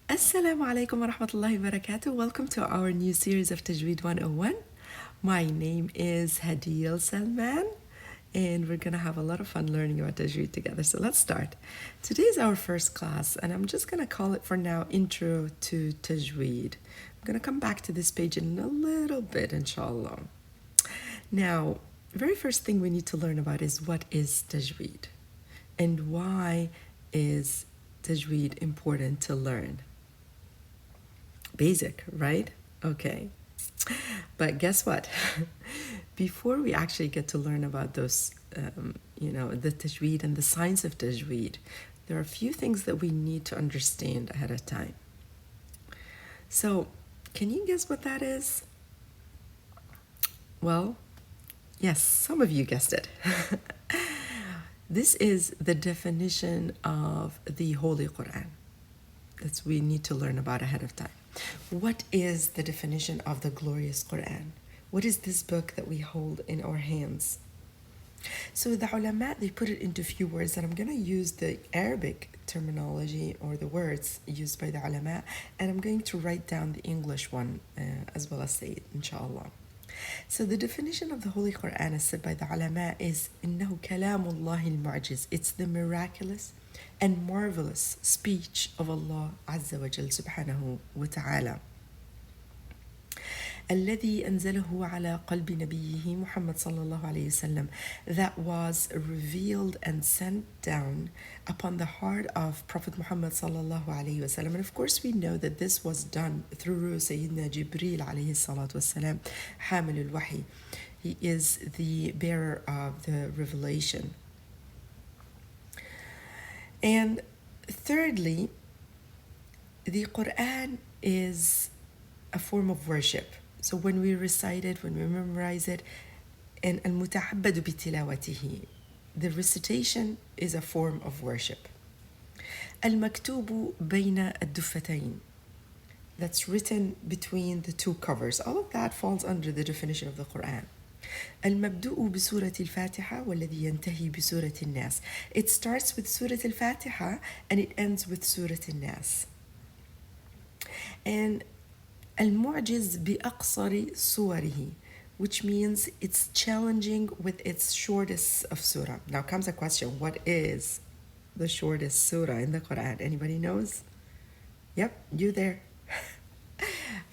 Assalamu alaikum wa rahmatullahi wa barakatuh. Welcome to our new series of Tajweed 101. My name is Hadeel Salman, and we're going to have a lot of fun learning about Tajweed together. So let's start. Today is our first class, and I'm just going to call it for now Intro to Tajweed. I'm going to come back to this page in a little bit, inshallah. Now, the very first thing we need to learn about is what is Tajweed, and why is Tajweed important to learn? Basic, right? Okay. But guess what? Before we actually get to learn about those, the Tajweed and the science of Tajweed, there are a few things that we need to understand ahead of time. So, can you guess what that is? Well, yes, some of you guessed it. This is the definition of the Holy Quran. That's what we need to learn about ahead of time. What is the definition of the glorious Quran? What is this book that we hold in our hands? So the ulama, they put it into a few words, and I'm going to use the Arabic terminology or the words used by the ulama, and I'm going to write down the English one as well as say it, inshallah. So the definition of the Holy Quran, as said by the ulama, is إنه كلام الله المعجز. It's the miraculous and marvelous speech of Allah Azza wa Jal subhanahu wa ta'ala. الذي أنزله على قلب نبيه محمد صلى الله عليه وسلم, that was revealed and sent down upon the heart of Prophet Muhammad صلى الله عليه وسلم. And of course we know that this was done through Sayyidina Jibreel عليه الصلاة والسلام, حامل الوحي. He is the bearer of the revelation. And thirdly, the Quran is a form of worship. So when we recite it, when we memorize it, and المتعبد بتلاوته, the recitation is a form of worship. المكتوب بين الدفتين, that's written between the two covers. All of that falls under the definition of the Quran. المبدوء بسورة الفاتحة والذي ينتهي بسورة الناس. It starts with Surah Al-Fatiha and it ends with Surah Al-Nas. And المعجز بأقصر صوره, which means it's challenging with its shortest of surah. Now comes a question, what is the shortest surah in the Quran? Anybody knows? Yep, you there.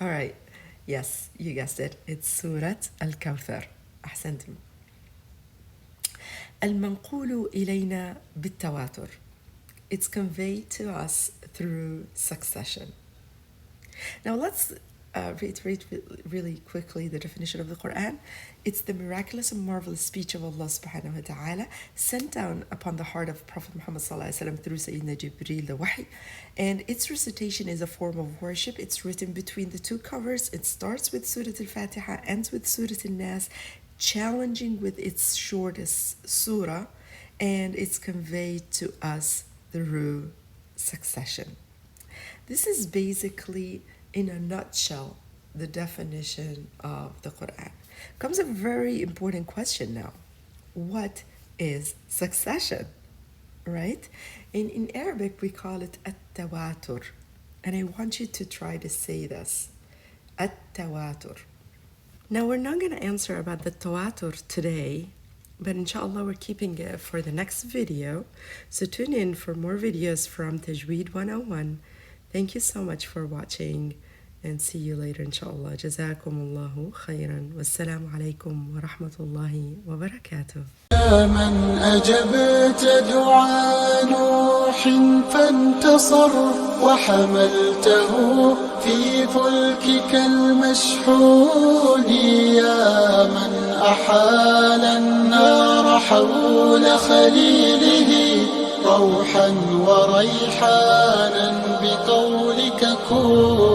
All right, yes, you guessed it. It's Surah Al-Kawthar. أحسنتم. المنقول إلينا بالتواتر. It's conveyed to us through succession. Now let's reiterate really quickly the definition of the Quran. It's the miraculous and marvelous speech of Allah subhanahu wa ta'ala, sent down upon the heart of Prophet Muhammad sallallahu alaihi wasallam through Sayyidina Jibreel, the Wahy. And its recitation is a form of worship. It's written between the two covers. It starts with Surah Al-Fatiha, ends with Surah Al-Nas, challenging with its shortest surah, and it's conveyed to us through succession. This is basically, in a nutshell, the definition of the Quran. Comes a very important question now. What is succession? Right? In Arabic, we call it at-tawatur. And I want you to try to say this. At-tawatur. Now, we're not going to answer about the tawatur today, but inshallah, we're keeping it for the next video. So tune in for more videos from Tajweed 101. Thank you so much for watching, and see you later inshallah. Jazakumullahu khairan. Wassalamu alaikum wa rahmatullahi wa barakatuh. من أجبت دعاء نوح فانتصر وحملته في فلكك المشحون يا من أحال النار حول خليله روحا وريحانا بقولك كن